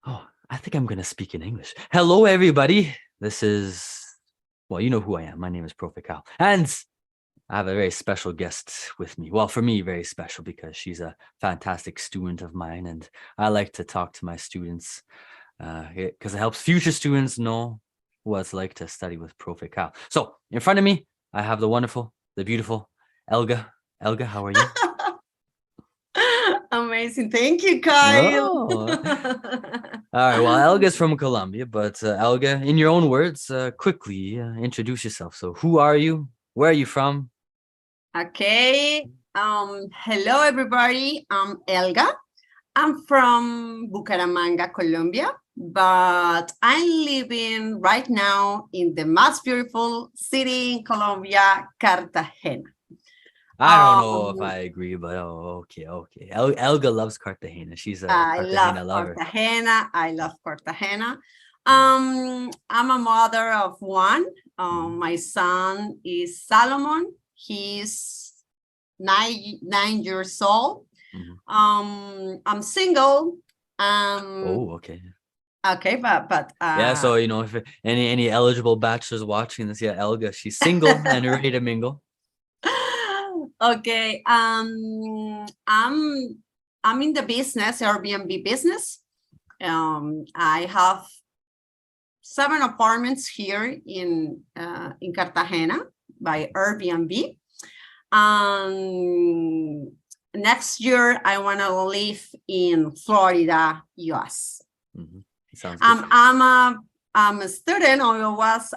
Oh, I think I'm going to speak in English. Hello, everybody. This is, well, you know who I am. My name is Profe Kyle. And I have a very special guest with me. Well, for me, very special because she's a fantastic student of mine. And I like to talk to my students because it helps future students know what it's like to study with Profe Kyle. So in front of me, I have the wonderful, the beautiful Elga. Elga, how are you? Amazing. Thank you, Kyle. Oh. All right. Well, Elga's from Colombia, but Elga, in your own words, quickly introduce yourself. So, who are you? Where are you from? Okay. Hello, everybody. I'm Elga. I'm from Bucaramanga, Colombia, but I'm living right now in the most beautiful city in Colombia, Cartagena. I don't know if Um, I agree, but okay. Elga loves Cartagena. She's a I love Cartagena lover. Cartagena. I love Cartagena. I'm a mother of one. My son is Solomon. He's 9 years old. I'm single. Oh, okay. Okay, but Yeah. So if any eligible bachelors watching this, yeah, Elga, she's single and ready to mingle. okay. I'm in the business, AirBNB business. I have 7 apartments here in Cartagena by Airbnb. Next year, I want to live in Florida, US. Sounds good. I'm a student, or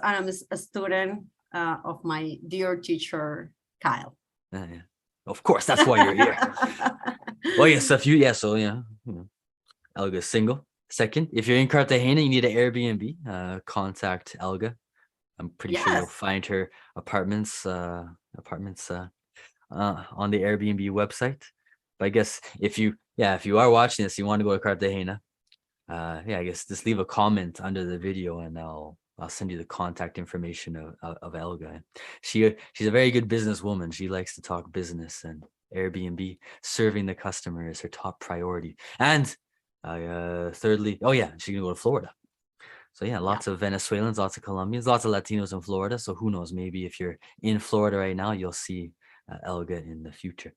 I'm a student of my dear teacher, Kyle. Yeah. Of course, that's why you're here. Well, yes, Elga's single. Second, if you're in Cartagena, you need an Airbnb. Contact Elga. I'm pretty sure you'll find her apartments on the Airbnb website. But I guess if you are watching this, you want to go to Cartagena, I guess just leave a comment under the video and I'll send you the contact information of Elga. She's a very good businesswoman. She likes to talk business, and Airbnb serving the customer is her top priority. And thirdly, she can go to Florida. So lots of Venezuelans, lots of Colombians, lots of Latinos in Florida. So who knows, maybe if you're in Florida right now, you'll see Elga in the future.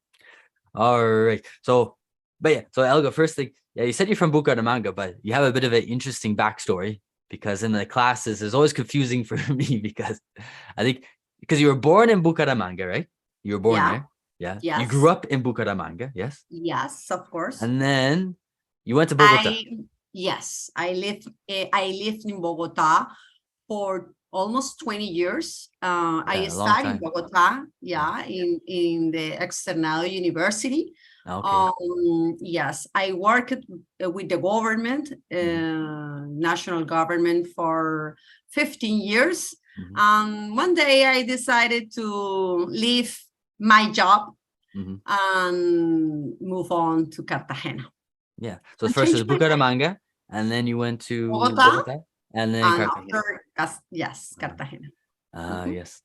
All right. So Elga, first thing, you said you're from Bucaramanga, but you have a bit of an interesting backstory, because in the classes it's always confusing for me because I think because you were born in Bucaramanga, right? You were born there. Yeah. Yes. You grew up in Bucaramanga, yes? Yes, of course. And then you went to Bogotá. Yes, I lived in Bogotá for almost 20 years. I studied in Bogotá, in the Externado University. Okay. Yes, I worked with the government, national government, for 15 years. One day I decided to leave my job and move on to Cartagena. Yeah. So first is Bucaramanga, and then you went to Bogotá, and then Cartagena. Yes, Cartagena. Yes.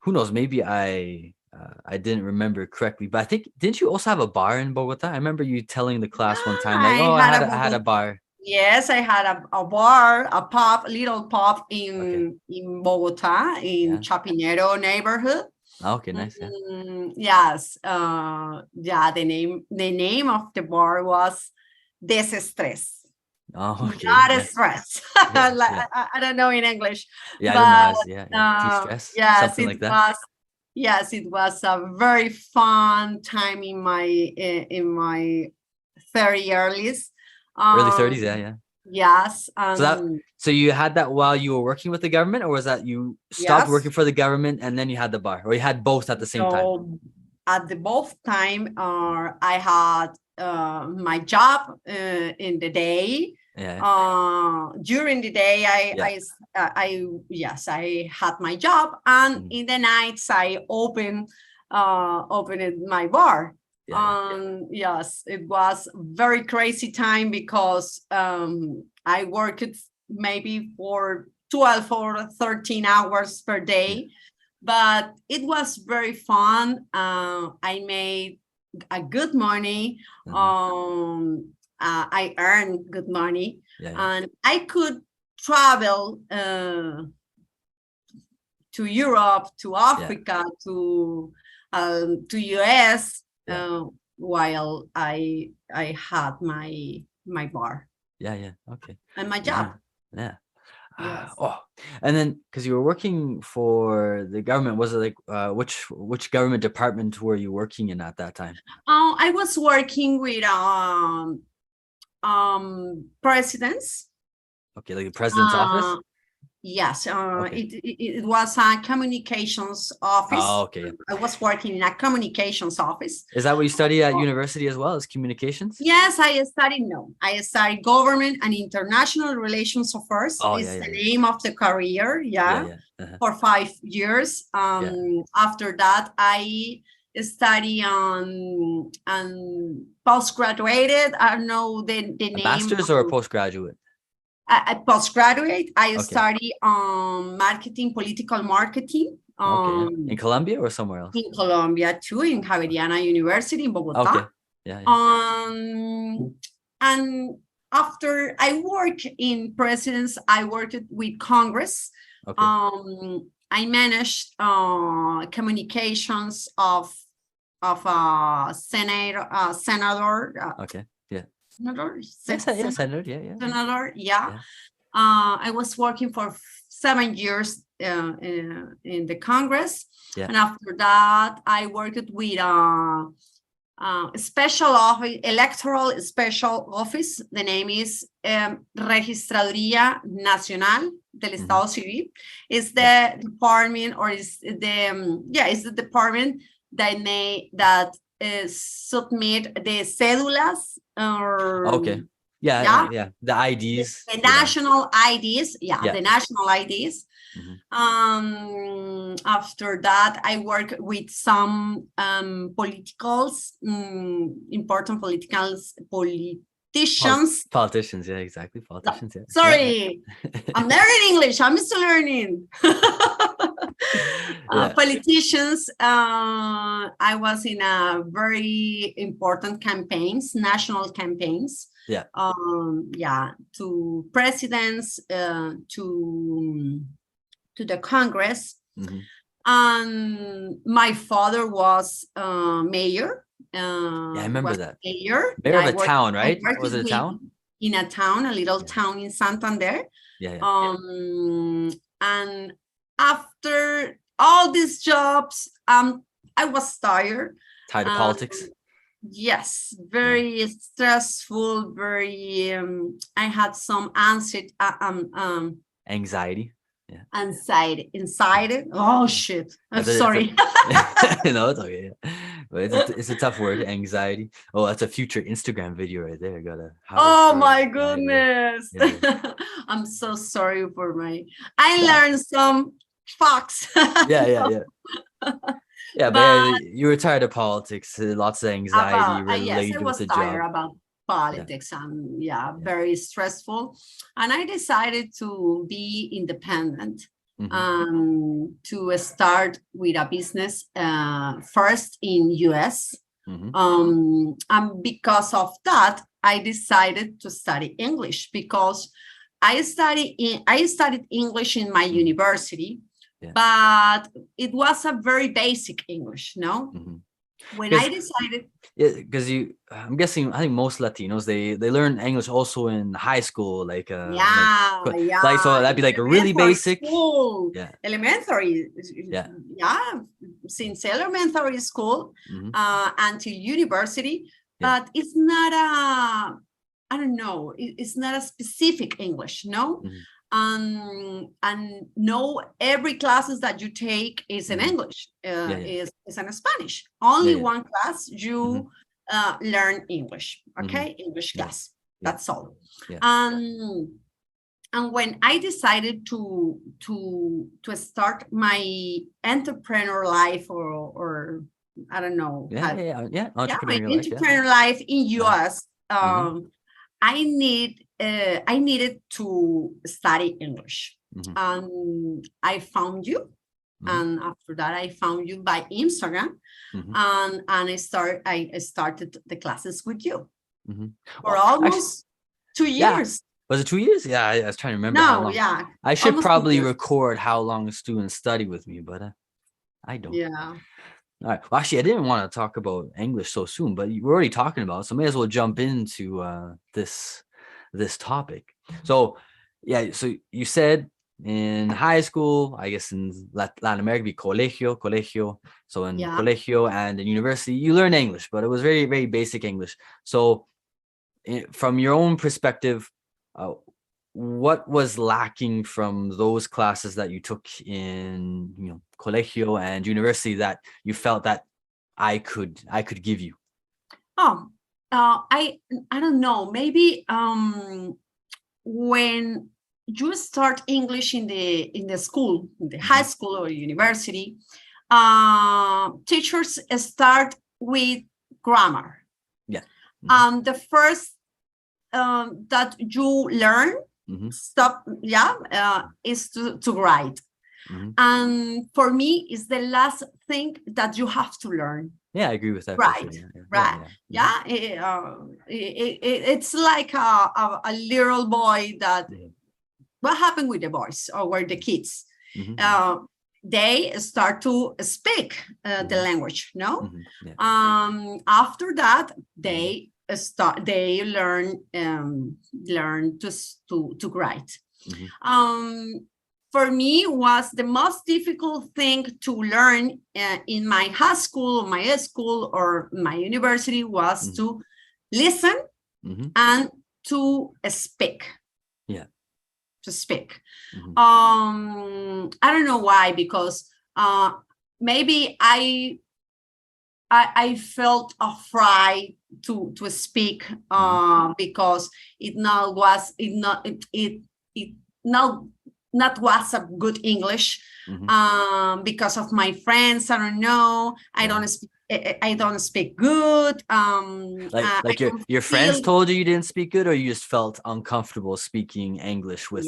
Who knows? Maybe I didn't remember correctly, but I think, didn't you also have a bar in Bogotá? I remember you telling the class one time, like, I had a bar. Yes, I had a bar, a pub, little pub in Bogotá, in Chapinero neighborhood. Okay, nice. Yes. The name of the bar was Desestrés. Oh, okay. Not stress. I don't know in English. Yeah, I don't know. De-stress. Yes, something like that. Yes, it was a very fun time in my 30s. Early 30s, yeah. Yes. So you had that while you were working with the government, or was that you stopped working for the government and then you had the bar, or you had both at the same time? At the both time, I had my job in the day. During the day, I had my job, and in the nights I opened my bar. Yes, it was very crazy time because I worked maybe for 12 or 13 hours per day, but it was very fun. I made a good money. I earned good money, and I could travel to Europe, to Africa, to US, while I had my bar. Okay. And my job. Yes. Oh, and then because you were working for the government, was it like which government department were you working in at that time? I was working with presidents. Okay, like the president's office. Yes, it was a communications office. Oh, okay. I was working in a communications office. Is that what you study at university as well, as communications? Yes, I studied government and international relations affairs. Is the name of the career. For 5 years. After that, I study on postgraduated. I don't know the name. Master's or a postgraduate? A postgraduate. I study on marketing, political marketing. In Colombia or somewhere else? In Colombia too, in Javeriana University in Bogotá. And after I work in presidents, I worked with Congress. I managed communications of a senator. Senator. I was working for 7 years in the Congress, and after that, I worked with special office, electoral special office. The name is Registraduría Nacional del Estado Civil. Is the department, or is the department that submit the cédulas or the IDs, the national IDs, the national IDs. After that, I work with some important politicians. Politicians, exactly. Politicians, Sorry, I'm learning English. I'm still learning. Politicians. I was in a very important campaigns, national campaigns. To presidents, to the Congress. And my father was mayor. I remember that. Mayor of a town, right? Was it a town? In a town, a little town in Santander. And after all these jobs, I was tired. Tired of politics? Yes, very stressful, very, I had some anxiety. Anxiety. Anxiety. Oh shit! I'm sorry. No, it's okay. But it's a tough word, anxiety. Oh, that's a future Instagram video right there. Oh my goodness! I'm so sorry for I learned some facts. But you were tired of politics. Lots of anxiety related with the job. Tired about politics and very stressful, and I decided to be independent, to start with a business first in US, and because of that I decided to study English, because I studied English in my university, but it was a very basic English, when I decided, because I'm guessing, I think most Latinos, they learn English also in high school, like so that'd be like a really basic school, elementary, since elementary school until university, but it's not I don't know, it's not a specific English, and no, every classes that you take is in English, is in Spanish. Only one class you learn English, English class. That's all. And when I decided to start my entrepreneur life, or I don't know, entrepreneur life in US, I needed to study English, and I found you, and after that I found you by Instagram, and I started the classes with you. for Well, almost actually, 2 years. Was it 2 years? Yeah, I was trying to remember how No, long. yeah. I should almost 2 probably years. record how long students study with me, but I don't. Yeah. All right. Well, actually, I didn't want to talk about English so soon, but we're already talking about it, so may as well jump into this topic. So, yeah. So you said in high school, I guess in Latin America, be colegio. So in Yeah. colegio and in university, you learn English, but it was very, very basic English. So, from your own perspective, what was lacking from those classes that you took in, colegio and university that you felt that I could give you? Oh, I don't know. Maybe when you start English in the school, in the high school or university, teachers start with grammar. Yeah. The first that you learn is to write. And for me, is the last thing that you have to learn. Yeah, I agree with that. Right, for sure. right. It's like a little boy that. What happened with the boys or with the kids? They start to speak the language, no? After that, they learn to write. For me, was the most difficult thing to learn in my high school, my school, or my university was to listen and to speak. Yeah. To speak. I don't know why, because maybe I felt afraid to speak because it not was was a good English because of my friends. I don't know. I don't speak good. Like your friends told you didn't speak good, or you just felt uncomfortable speaking English with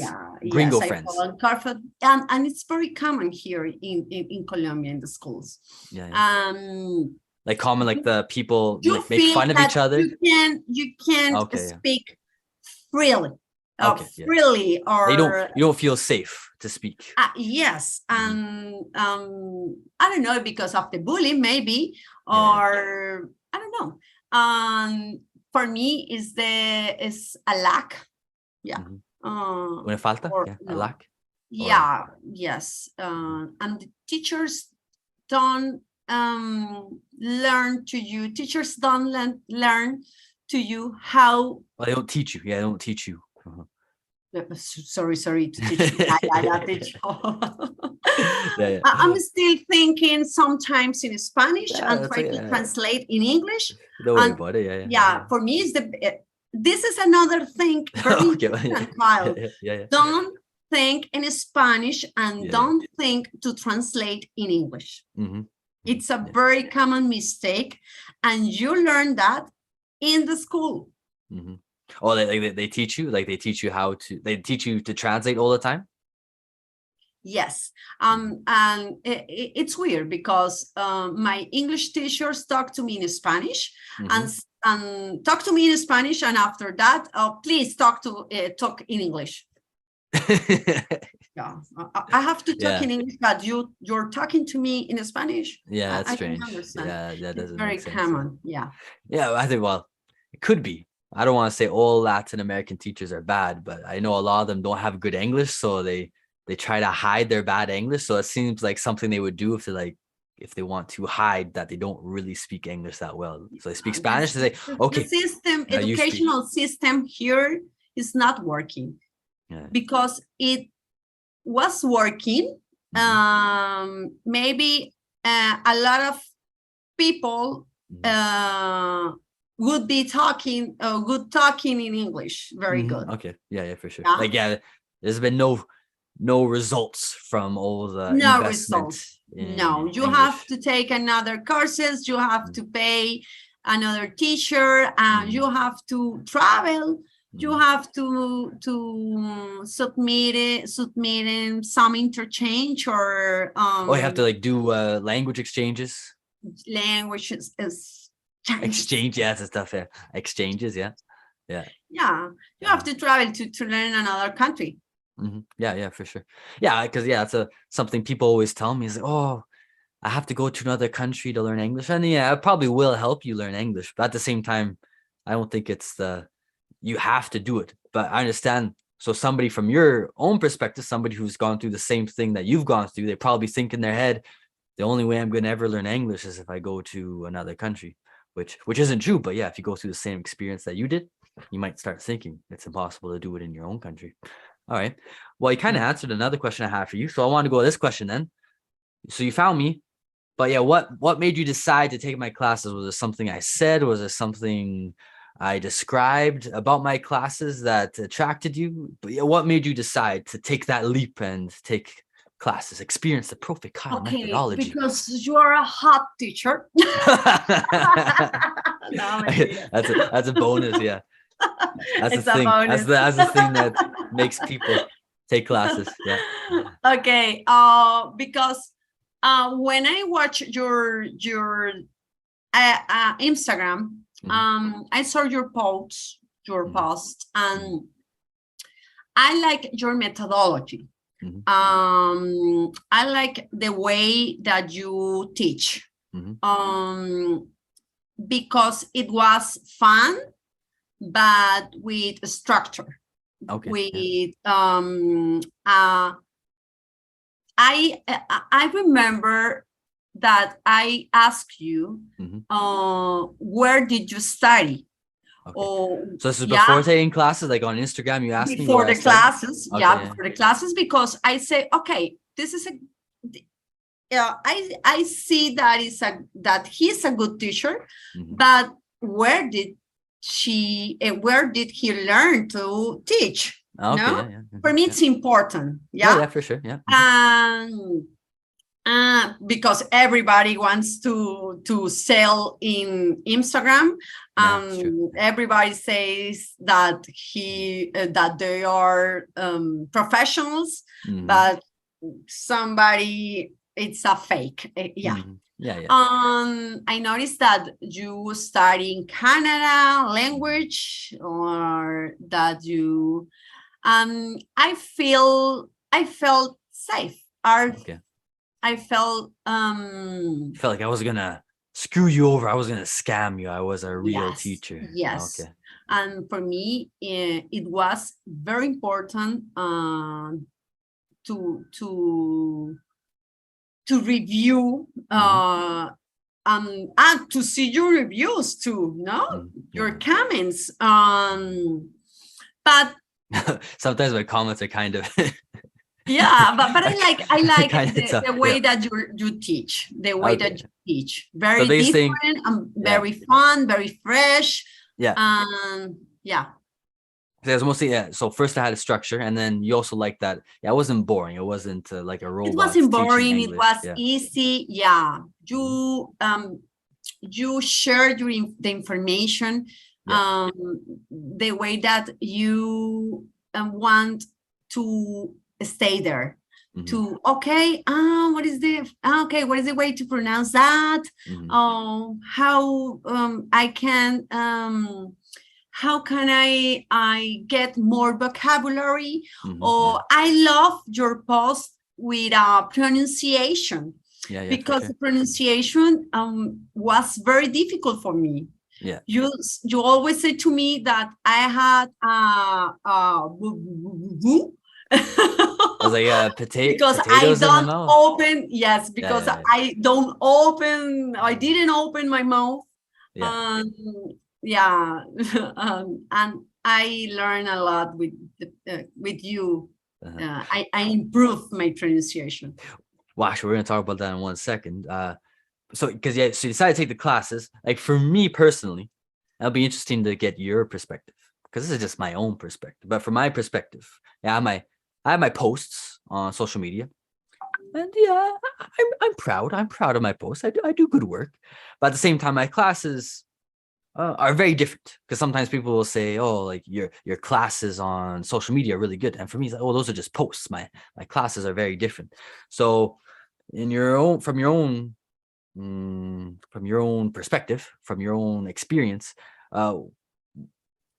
gringo friends? I felt uncomfortable, and it's very common here in Colombia in the schools. Like common, like the people like make fun of each other. You can't speak freely. Freely, or you don't feel safe to speak. Yes, and I don't know, because of the bullying, maybe, or I don't know. For me, is a lack. Yeah. Una falta. A lack. Yes. And the teachers don't learn to you. Teachers don't learn to you how. Well, they don't teach you. Yeah, they don't teach you. Sorry to teach you. Teach you. I'm still thinking sometimes in Spanish and try to translate in English. Don't worry about it. For me, this is another thing. Kyle. Don't think in Spanish and don't think to translate in English. It's a very common mistake, and you learn that in the school. Oh, they teach you, they teach you to translate all the time? Yes. And it's weird because my English teachers talk to me in Spanish and talk to me in Spanish, and after that, please talk in English. I have to talk in English, but you're talking to me in Spanish. Yeah, that's strange. Yeah, that doesn't very make sense. common. Yeah, I think, well, it could be. I don't want to say all Latin American teachers are bad, but I know a lot of them don't have good English, so they try to hide their bad English. So it seems like something they would do if they want to hide that they don't really speak English that well. So they speak Spanish. They say, okay, the educational system here is not working because it was working. Maybe a lot of people would be talking in English very good. Okay, for sure. There's been no results from all the investment. You have to take another courses, you have to pay another teacher, and you have to travel, you have to submit some interchange, or you have to do language exchanges. Language is Exchange, yeah, that's stuff. Yeah, exchanges, yeah. You have to travel to learn another country. Yeah, for sure. Yeah, because that's something people always tell me is like, oh, I have to go to another country to learn English. And yeah, it probably will help you learn English, but at the same time, I don't think it's you have to do it. But I understand. So somebody from your own perspective, somebody who's gone through the same thing that you've gone through, they probably think in their head, the only way I'm going to ever learn English is if I go to another country, which isn't true. But yeah, if you go through the same experience that you did, you might start thinking it's impossible to do it in your own country. All right. Well, you kind of answered another question I have for you. So I want to go to this question then. So you found me, but yeah, what made you decide to take my classes? Was it something I said? Was it something I described about my classes that attracted you? But yeah, what made you decide to take that leap and take classes, experience the Profe Kyle methodology? Because you are a hot teacher. That's a bonus, yeah. That's the thing. That's the thing that makes people take classes. Yeah. Okay. Because when I watch your Instagram, I saw your post, and I like your methodology. I like the way that you teach. Because it was fun, but with structure. Okay. With I remember that I asked you, where did you study? Okay. So this is before taking classes, like on Instagram, you asked me before the classes. Before the classes, because I say, okay, this is I see that he's a good teacher, but where did he learn to teach? Okay, for me it's important. Yeah, for sure. Yeah. Because everybody wants to sell in Instagram. Everybody says that that they are professionals, but somebody, it's a fake. I noticed that you study in Canada language, or that you I felt safe. I felt like I was gonna screw you over. I was gonna scam you. I was a real teacher. Yes. Okay. And for me, it was very important to review and to see your reviews too. Your comments. But sometimes my comments are kind of but I like the way that you teach, the way that you teach. Very different and very fun, very fresh. There's mostly so first I had a structure, and then you also like that. It wasn't boring. It wasn't like a robot. It wasn't boring. It was easy. You shared the information. The way that you want to stay there. To what is the way to pronounce that? How can I get more vocabulary? I love your post with pronunciation. Because the pronunciation was very difficult for me. You always say to me that I had I was like because I don't open. Yes, because I didn't open my mouth. And I learned a lot with you. I improved my pronunciation. Well, actually, we're gonna talk about that in 1 second. So you decided to take the classes. Like for me personally, it'll be interesting to get your perspective, because this is just my own perspective. But from my perspective, I have my posts on social media, and I'm proud. I'm proud of my posts. I do good work, but at the same time, my classes are very different, because sometimes people will say, "Oh, like your classes on social media are really good," and for me, it's like, "Oh, those are just posts. My classes are very different." So, from your own from your own perspective, from your own experience,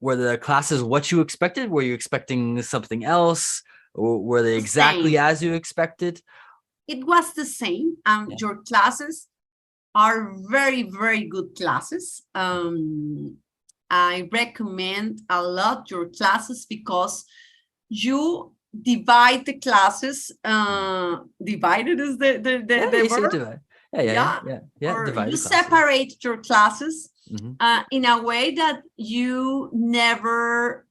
were the classes what you expected? Were you expecting something else? Or were they exactly as you expected? It was the same. Your classes are very, very good classes. I recommend a lot your classes because you divide the classes. Divided is the word. Or you separate your classes in a way that you never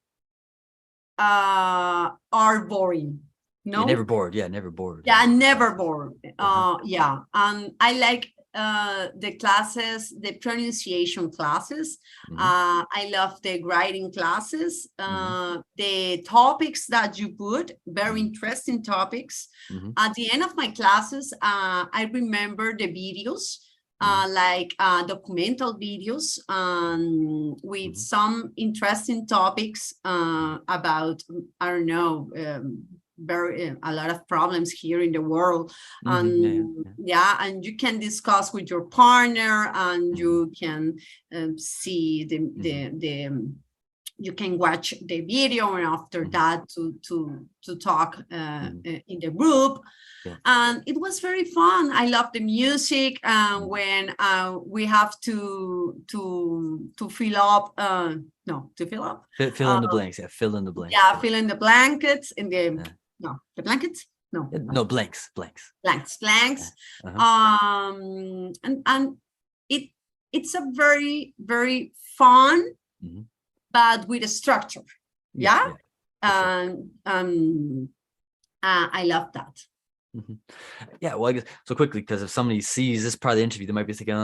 are boring. No, you're never bored. Never bored. Never bored. And I like the classes, the pronunciation classes. I love the writing classes. The topics that you put, very interesting topics. At the end of my classes, I remember the videos, like documental videos with some interesting topics about, I don't know, a lot of problems here in the world, and and you can discuss with your partner, and you can see you can watch the video, and after that to talk in the group. And it was very fun. I love the music. When we have to fill up fill in the blanks. Fill in the blanks. Fill in the blankets in the the blankets. Blanks. And it's a very, very fun, but with a structure. And I love that. Well, I guess so quickly, because if somebody sees this part of the interview, they might be thinking,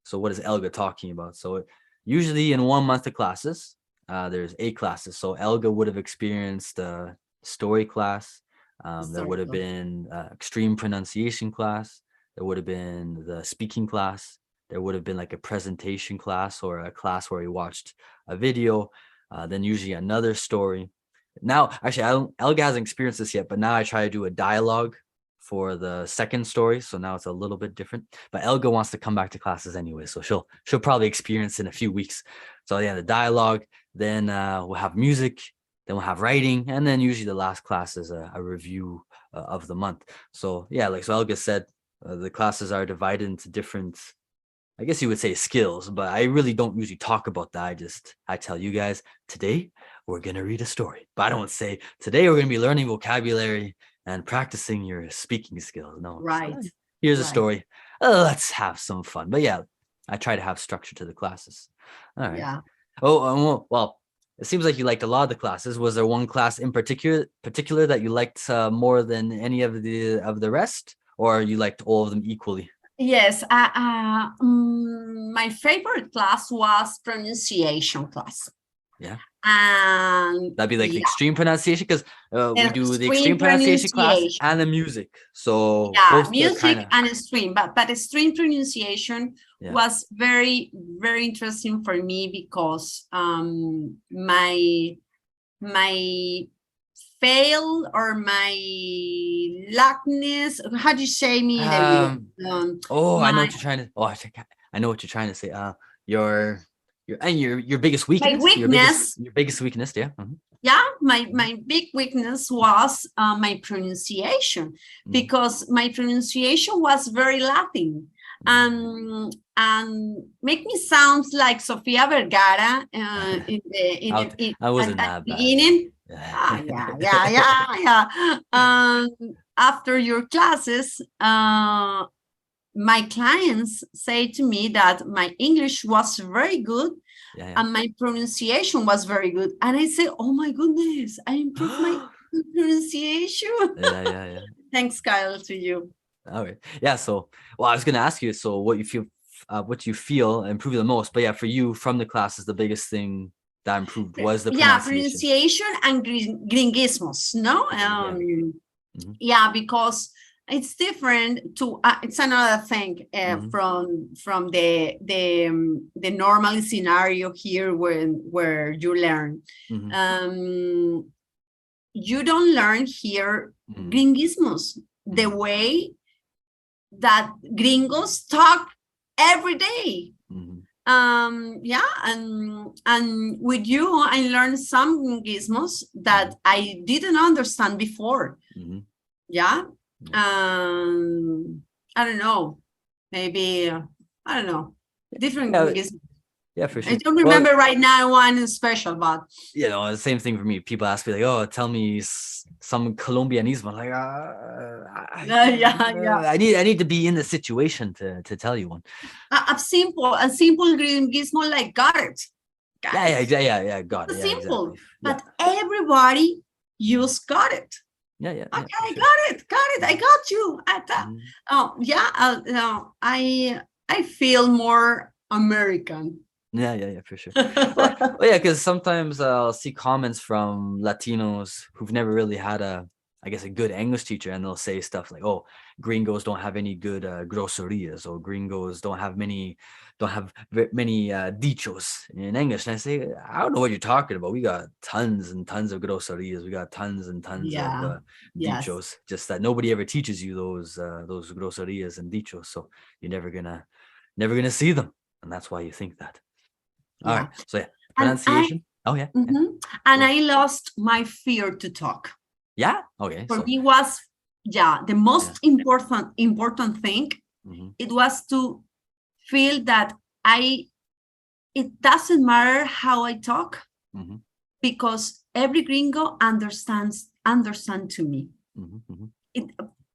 so what is Elga talking about? So usually in 1 month of classes, there's 8 classes. So Elga would have experienced a story class. There would have been extreme pronunciation class. There would have been the speaking class. There would have been like a presentation class, or a class where we watched a video. Then usually another story. Now, actually, Elga hasn't experienced this yet, but now I try to do a dialogue for the second story. So now it's a little bit different. But Elga wants to come back to classes anyway, so she'll probably experience in a few weeks. So the dialogue. Then we'll have music. Then we'll have writing, and then usually the last class is a review of the month. So so Elga said, the classes are divided into different, I guess you would say, skills, but I really don't usually talk about that. I tell you guys, today we're gonna read a story, but I don't say today we're gonna be learning vocabulary and practicing your speaking skills. No, here's a story. Let's have some fun. But I try to have structure to the classes. All right. Well, it seems like you liked a lot of the classes. Was there one class in particular that you liked more than any of the rest, or you liked all of them equally? Yes, my favorite class was pronunciation class. And that'd be like the extreme pronunciation, because we do the extreme pronunciation class and the music. So music and extreme, but extreme pronunciation was very, very interesting for me, because my fail, or my lackness, how do you say me? I know what you're trying to. I know what you're trying to say. Your biggest weakness. My weakness. Your biggest weakness. My big weakness was my pronunciation, because my pronunciation was very Latin, and make me sound like Sofia Vergara in the I wasn't that bad. Beginning. After your classes, my clients say to me that my English was very good, and my pronunciation was very good. And I say, oh my goodness, I improved my pronunciation. Thanks, Kyle, to you. All right. So, I was going to ask you, so what you feel improved the most, but for you, from the classes, the biggest thing that improved was the pronunciation and gringismos, no? Because it's different to it's another thing from the normal scenario here where you learn. You don't learn here gringismos the way that gringos talk every day. Mhm. Yeah, and with you, I learned some gizmos that I didn't understand before. Mhm. Yeah. Yeah. I don't know, maybe I don't know, different Yeah, gizmos. yeah, for I sure. don't Well, remember right now one special, but you know, the same thing for me. People ask me like, "Oh, tell me some Colombianismo." I'm like, yeah. I need to be in the situation to tell you one. A simple gizmo like got it, guys. Yeah. Got it. It's Yeah, simple, exactly. Yeah, but everybody use got it. yeah. Okay, For I sure. got it. I got you. Mhm. Oh yeah. No, I feel more American. Yeah, for sure. Well, yeah, because sometimes I'll see comments from Latinos who've never really had I guess, a good English teacher, and they'll say stuff like, "Oh, gringos don't have any good grocerías, or gringos don't have many dichos in English." And I say, I don't know what you're talking about. We got tons and tons of grocerías. We got tons and tons of Yeah. Yes. dichos. Just that nobody ever teaches you those grocerías and dichos, so you're never gonna see them, and that's why you think that. All right. Yeah. So yeah, And I pronunciation. Oh yeah. mhm. And Cool. I lost my fear to talk. Yeah. Okay. For So me was the yeah. most important thing. Mm-hmm. It was to feel that it doesn't matter how I talk, Mm-hmm. because every gringo understand to me. Mm-hmm. It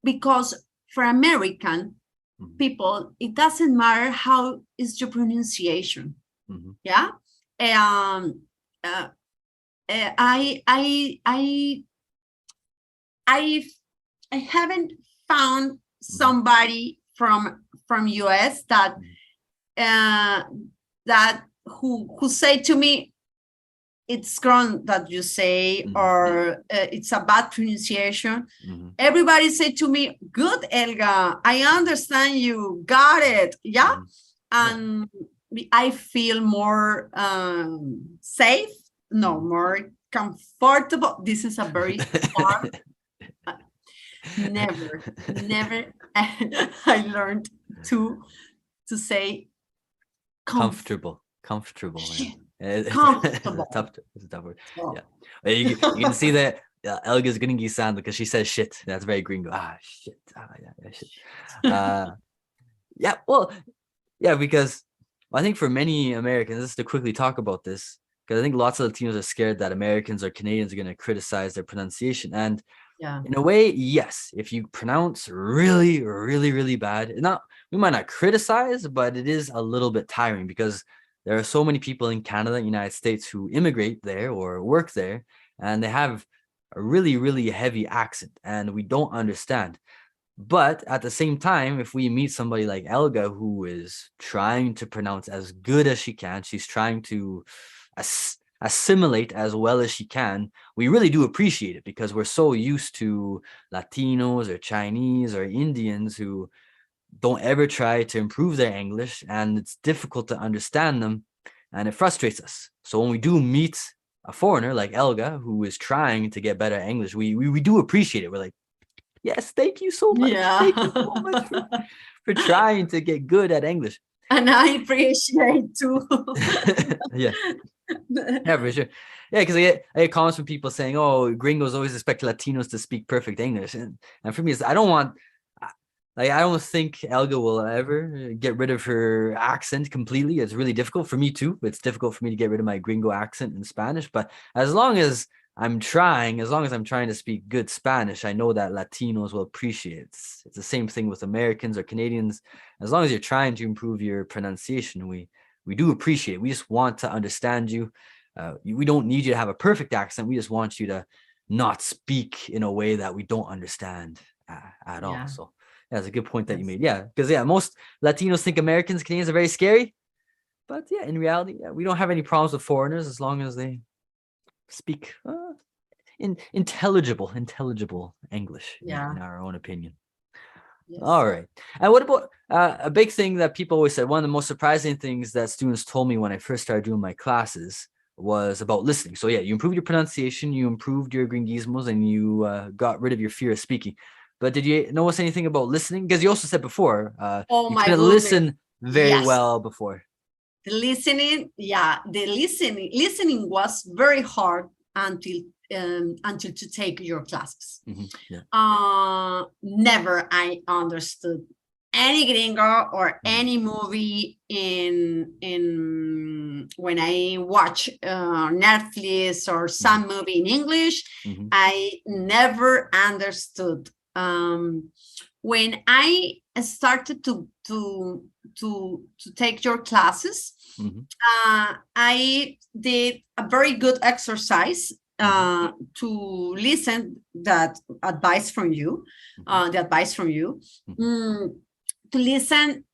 because for American Mm-hmm. people, it doesn't matter how is your pronunciation. Mm-hmm. Yeah. Um. Uh, I I I haven't found Mm-hmm. somebody from US that uh, that who say to me it's wrong that you say, Mm-hmm. or it's a bad pronunciation. Mm-hmm. Everybody said to me, "Good, Elga. I understand you. Got it." Yeah, Mm-hmm. and I feel more safe. No, Mm-hmm. more comfortable. This is a very hard. Never I learned to say Comfortable. Yeah. comfortable. It's a tough word. Oh. Yeah. You can see that Elga's gringy sound because she says shit. That's very gringo. Shit. Yeah, shit. Yeah. Well, yeah, because I think for many Americans, just to quickly talk about this, because I think lots of Latinos are scared that Americans or Canadians are going to criticize their pronunciation. And Yeah. in a way, yes, if you pronounce really, really, really bad, we might not criticize, but it is a little bit tiring because there are so many people in Canada, United States, who immigrate there or work there, and they have a really, really heavy accent, and we don't understand. But at the same time, if we meet somebody like Elga, who is trying to pronounce as good as she can, she's trying to assimilate as well as she can, we really do appreciate it because we're so used to Latinos or Chinese or Indians who don't ever try to improve their English, and it's difficult to understand them, and it frustrates us. So when we do meet a foreigner like Elga, who is trying to get better at English, we do appreciate it. We're like, yes, thank you so much. Yeah. Thank you so much for trying to get good at English. And I appreciate too. Yeah, for sure. Yeah, because I get comments from people saying, "Oh, gringos always expect Latinos to speak perfect English," and for me, I don't think Elga will ever get rid of her accent completely. It's really difficult for me too. It's difficult for me to get rid of my gringo accent in Spanish. But as long as I'm trying to speak good Spanish, I know that Latinos will appreciate it. It's the same thing with Americans or Canadians. As long as you're trying to improve your pronunciation, we do appreciate it. We just want to understand you. We don't need you to have a perfect accent. We just want you to not speak in a way that we don't understand at all. So that's a good point that you made. Yeah, because most Latinos think Americans, Canadians are very scary. But yeah, in reality, we don't have any problems with foreigners as long as they speak intelligible English, in our own opinion. Yes. All right. And what about a big thing that people always said? One of the most surprising things that students told me when I first started doing my classes was about listening. So yeah, you improved your pronunciation, you improved your gringismos, and you got rid of your fear of speaking. But did you notice anything about listening? Because you also said before, Oh you my couldn't goodness. listen very Yes. well before. The listening was very hard until to take your classes. Never I understood any gringo or any movie in when I watch Netflix or some movie in English. I never understood. When I started to take your classes, I did a very good exercise to listen that advice from you, to listen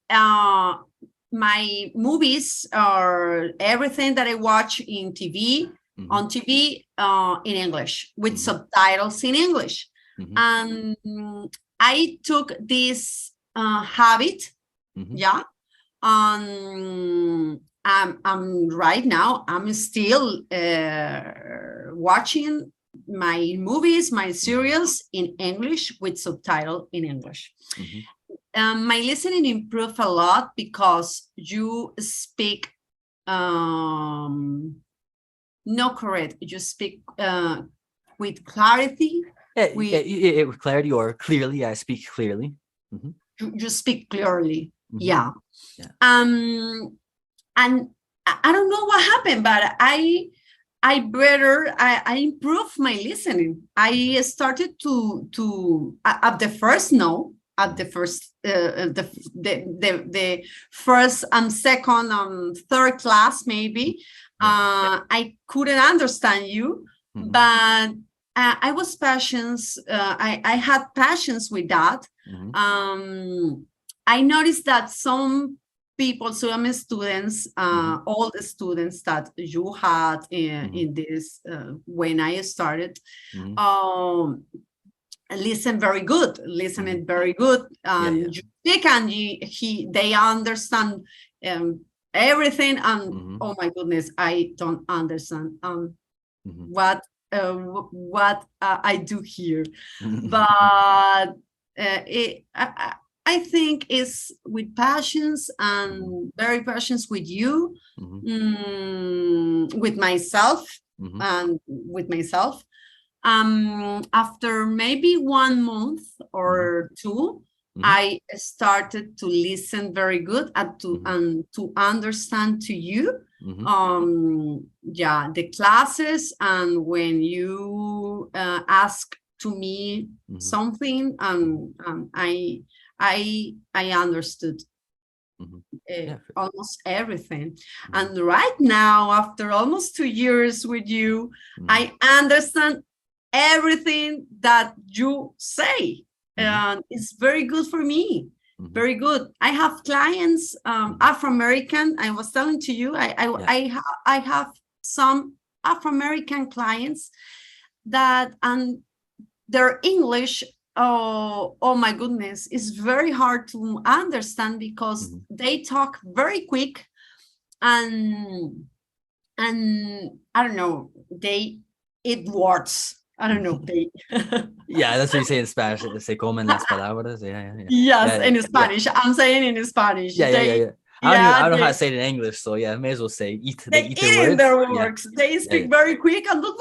my movies or everything that I watch in TV, on TV in English with subtitles in English. And I took this habit, I'm right now, I'm still watching my movies, my serials in English with subtitle in English. My listening improved a lot because you speak, you speak with clarity. With clarity or clearly, I speak clearly. You speak clearly, and I don't know what happened, but I improved my listening. I started to at the first the first and second and third class maybe I couldn't understand you, but I was passions. I had passions with that. I noticed that some people, some students, all the students that you had in this when I started, listened very good. You speak and they understand everything. And oh my goodness, I don't understand what I do here, but I think it's with passions and very passions with you, with myself and with myself. After maybe 1 month or two, I started to listen very good and to understand to you the classes, and when you ask to me something, I understood almost everything. And right now, after almost 2 years with you, I understand everything that you say, and it's very good for me. Very good. I have clients, Afro-American. I was telling to you, I have some Afro-American clients that, and their English, oh my goodness, is very hard to understand because they talk very quick, and I don't know, they eat words. I don't know. They yeah, that's what you say in Spanish. Se comen las palabras. Yes, in Spanish. I'm saying in Spanish. I don't know how to say it in English, so I may as well say eat. They eat their words. They speak very quick and what?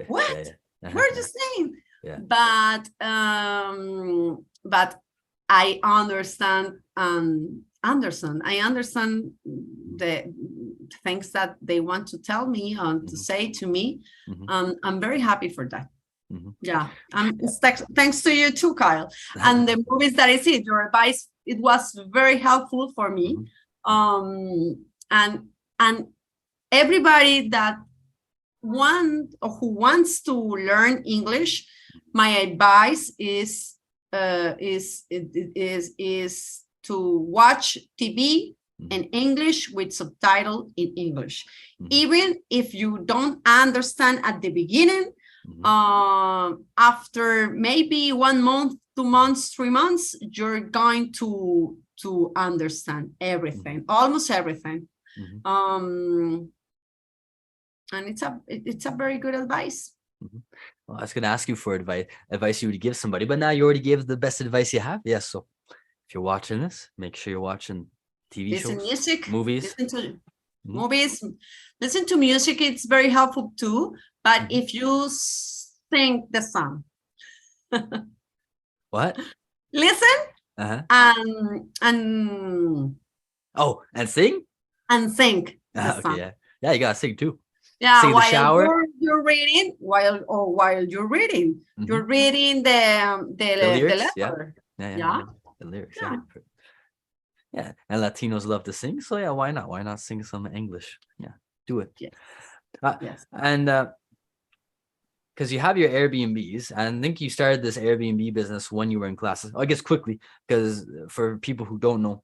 What are you saying? But I understand. I understand the things that they want to tell me and to say to me. I'm very happy for that. Thanks to you too, Kyle. And the movies that I see, your advice, it was very helpful for me. And everybody that who wants to learn English, my advice is to watch TV in English with subtitle in English. Even if you don't understand at the beginning, after maybe 1 month, 2 months, 3 months, you're going to understand everything, almost everything. And it's a very good advice. Well, I was going to ask you for advice you would give somebody, but now you already gave the best advice you have. Yes. So if you're watching this, make sure you're watching TV shows, music, movies. listen to movies, listen to music. It's very helpful too. But if you sing the song, what? Listen and sing and think the song. Okay, yeah, you gotta sing too. Yeah, sing in the shower. You're reading, while you're reading, you're reading the lyrics. letter. Yeah, the lyrics. Yeah, and Latinos love to sing, so yeah, why not? Why not sing some English? Yeah, do it. Yes. Yes. And because you have your Airbnbs, and I think you started this Airbnb business when you were in classes. I guess quickly, because for people who don't know,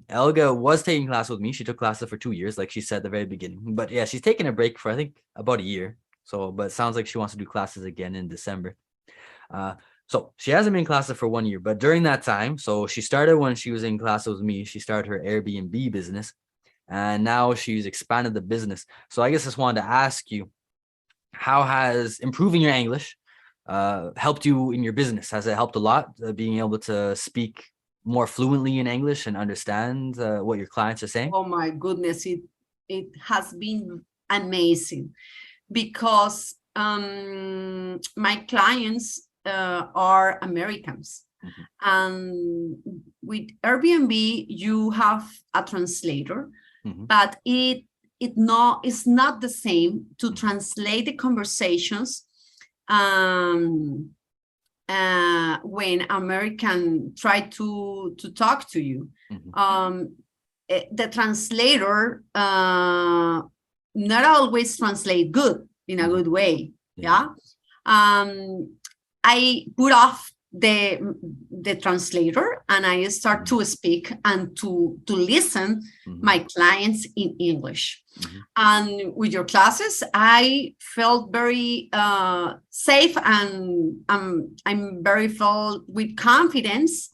Elga was taking class with me. She took classes for 2 years, like she said at the very beginning. But yeah, she's taking a break for I think about a year. So, but it sounds like she wants to do classes again in December. So she hasn't been in classes for 1 year, but during that time, so she started when she was in classes with me. She started her Airbnb business, and now she's expanded the business. So I guess I just wanted to ask you, how has improving your English helped you in your business? Has it helped a lot, being able to speak more fluently in English and understand what your clients are saying? Oh my goodness, it has been amazing, because my clients are Americans. And with Airbnb, you have a translator, but it's not the same to translate the conversations when American try to talk to you. The translator not always translate good in a good way. I put off the translator, and I start to speak and to listen my clients in English. And with your classes, I felt very safe, and I'm very felt with confidence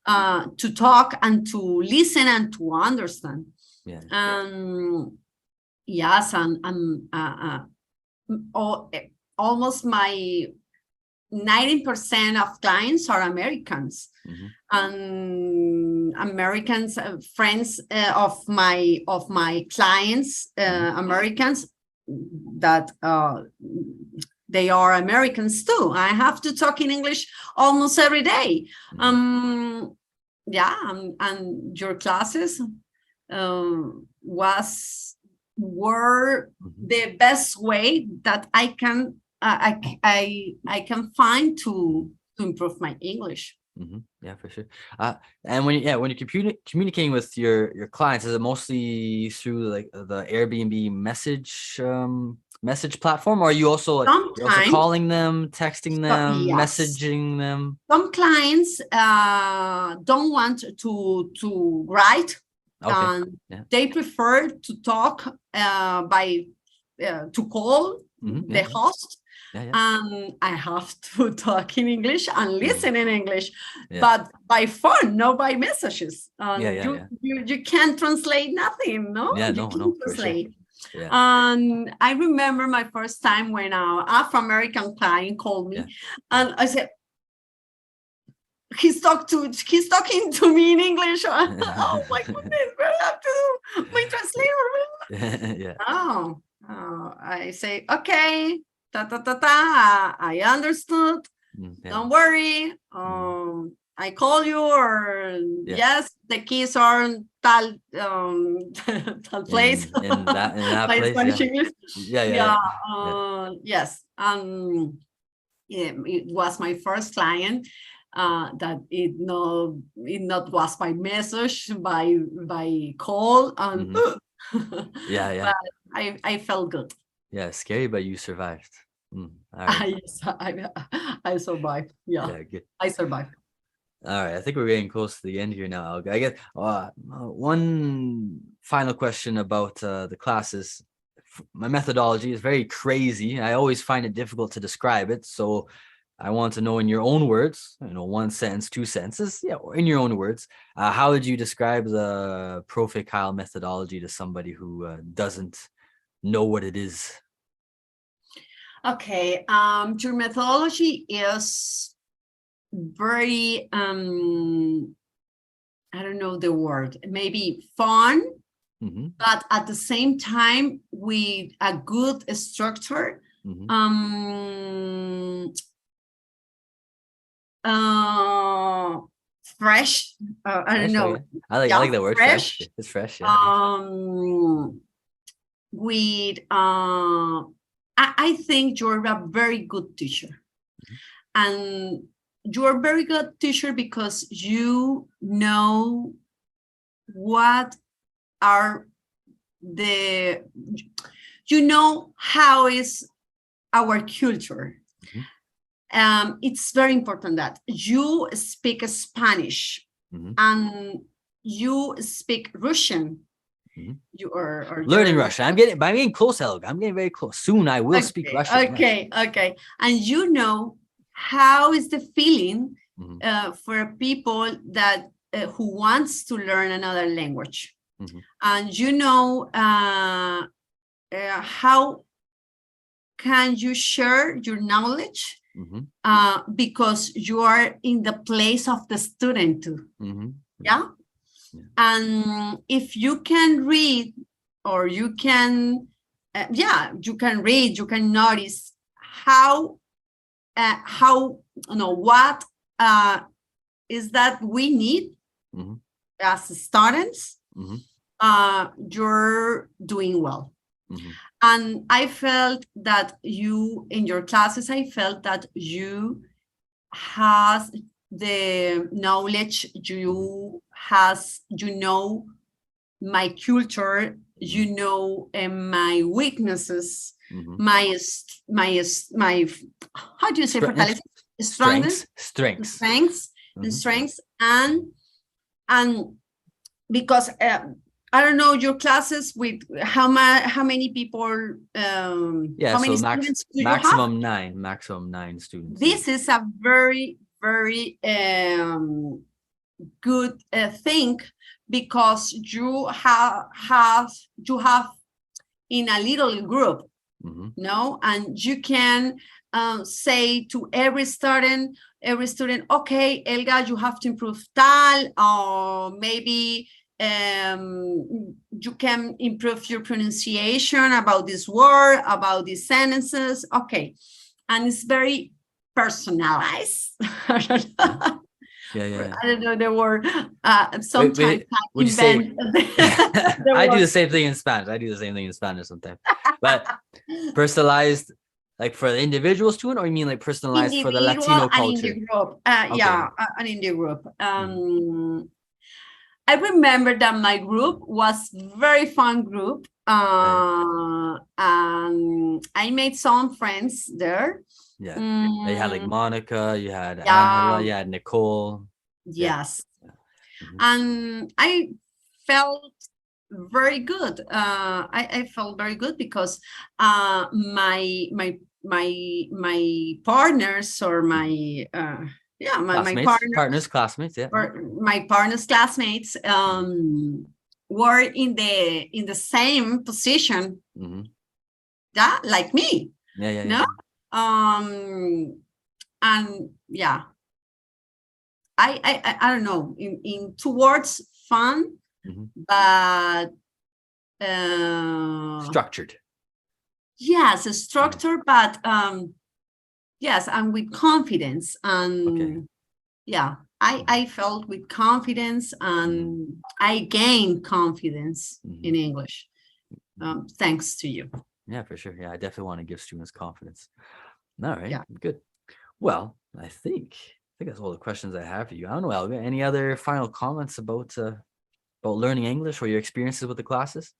to talk and to listen and to understand. Yes, and almost my 90% of clients are Americans, and Americans, friends of my clients, Americans, that they are Americans too. I have to talk in English almost every day. And your classes were the best way that I can find to improve my English. Yeah, for sure. And when you're communicating with your clients, is it mostly through like the Airbnb message platform, or are you also you're also calling them, texting them, messaging them? Some clients don't want to write. They prefer to talk to call the host. And I have to talk in English and listen in English, but by phone, not by messages. You can't translate nothing, no? You can't translate. And I remember my first time when an Afro-American client called me, and I said, he's talking to me in English. Oh my goodness, what do I have to do? My translator. I say, okay. I understood. Don't worry. I call you, or yes, the keys are tal place. In that place. Spanish English. Yes. It was my first client. That it not was by message, by call, and But I felt good. Yeah, scary, but you survived. I survived. Good. I survived. All right, I think we're getting close to the end here now. I guess one final question about the classes. My methodology is very crazy. I always find it difficult to describe it, so I want to know in your own words, 1 sentence, 2 sentences, in your own words, how would you describe the Profe Kyle methodology to somebody who doesn't know what it is? Okay. Your methodology is very, I don't know the word, maybe fun, but at the same time with a good structure. Fresh. I don't know. I like the word fresh. It's fresh. Yeah. With I think you're a very good teacher, and you're a very good teacher because you know what are you know how is our culture. It's very important that you speak Spanish and you speak Russian. You are learning Russian. I'm getting close, Elga. I'm getting very close. Soon I will speak Russian. Okay. And you know how is the feeling for people that who wants to learn another language, and you know how can you share your knowledge because you are in the place of the student too. Yeah. And if you can read, or you can you can read, you can notice how what is that we need as students. You're doing well. And I felt that you, in your classes, I felt that you has the knowledge, you know my culture, you know my weaknesses, my how do you say strengths, and because I don't know your classes with how many people. How many students do you have? Maximum 9 students. This is a very good thing, because you have in a little group, no, and you can say to every student, okay, Elga, you have to improve tal, or maybe you can improve your pronunciation about this word, about these sentences. Okay. And it's very personalized. I don't know the word. Sometimes would you say I do the same thing in Spanish sometimes. But personalized, like for the individual student, or you mean like personalized for the Latino culture? In the group. Yeah, and in the group. I remember that my group was very fun group. And I made some friends there. Yeah, they had like Monica, you had Angela, you had Nicole. Yes. And I felt very good. I felt very good because my partners, or my classmates, or my partner's classmates were in the same position, like me. And I don't know, in towards fun, but structured. Yes, structured, but yes, and with confidence. And I felt with confidence, and I gained confidence in English, thanks to you. Yeah, for sure. Yeah, I definitely want to give students confidence. All right, good. Well, I think that's all the questions I have for you. I don't know, Elga, any other final comments about learning English or your experiences with the classes?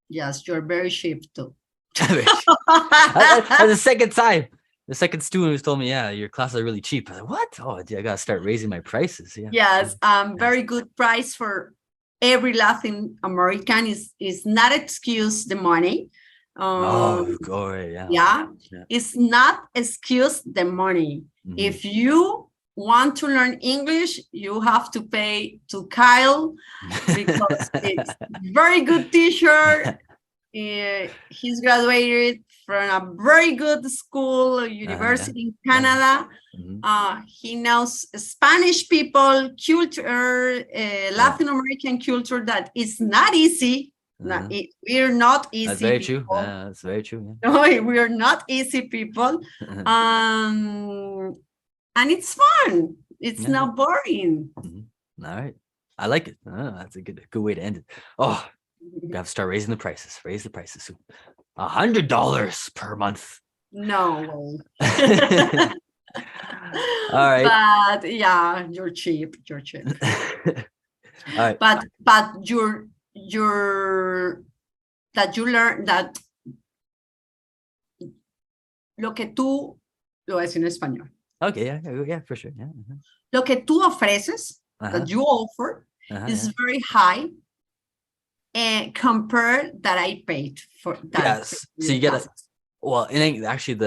Yes, you're very cheap too. That's the second time. The second student who's told me, yeah, your classes are really cheap. I was like, what? Oh, I gotta start raising my prices. Yeah. Yes, very good price for every Latin American. Is not excuse the money. It's not excuse the money. If you want to learn English, you have to pay to Kyle, because it's very good teacher. He's graduated from a very good school, university in Canada. He knows Spanish people, culture, Latin American culture that is not easy. We're not easy. That's very true. That's very true. No, we are not easy people. And it's fun. It's not boring. All right. I like it. That's a good way to end it. Oh, we have to start raising the prices. Raise the prices soon. $100 per month. No way. All right. But yeah, you're cheap. You're cheap. All right. But that you learn that lo que tú, lo voy a decir en español. Okay, yeah, for sure. Yeah. Lo que tú ofreces, that you offer, is very high and compared that I paid for that. Yes. So you get a, well, actually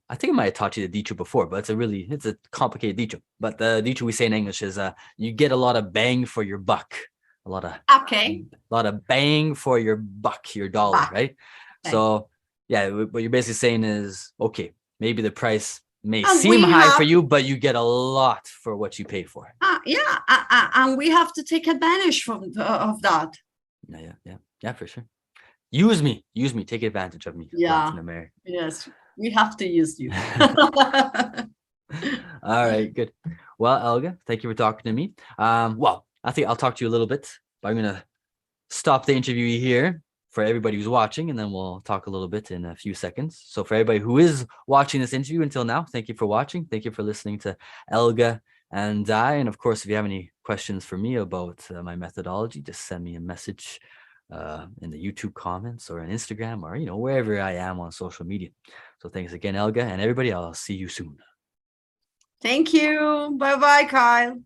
I think I might have taught you the dicho before, but it's a complicated dicho. But the dicho we say in English is you get a lot of bang for your buck. A lot of bang for your buck, your dollar, right? Okay. So yeah, what you're basically saying is, okay, maybe the price may seem high for you, but you get a lot for what you pay for. And we have to take advantage of that. Yeah, for sure. Use me, take advantage of me. Latin America. Yes, we have to use you. All right, good. Well, Elga, thank you for talking to me. Well, I think I'll talk to you a little bit, but I'm gonna stop the interview here for everybody who's watching, and then we'll talk a little bit in a few seconds. So for everybody who is watching this interview until now, thank you for watching. Thank you for listening to Elga and I. And of course, if you have any questions for me about my methodology, just send me a message in the YouTube comments or on Instagram or, wherever I am on social media. So thanks again, Elga, and everybody. I'll see you soon. Thank you. Bye-bye, Kyle.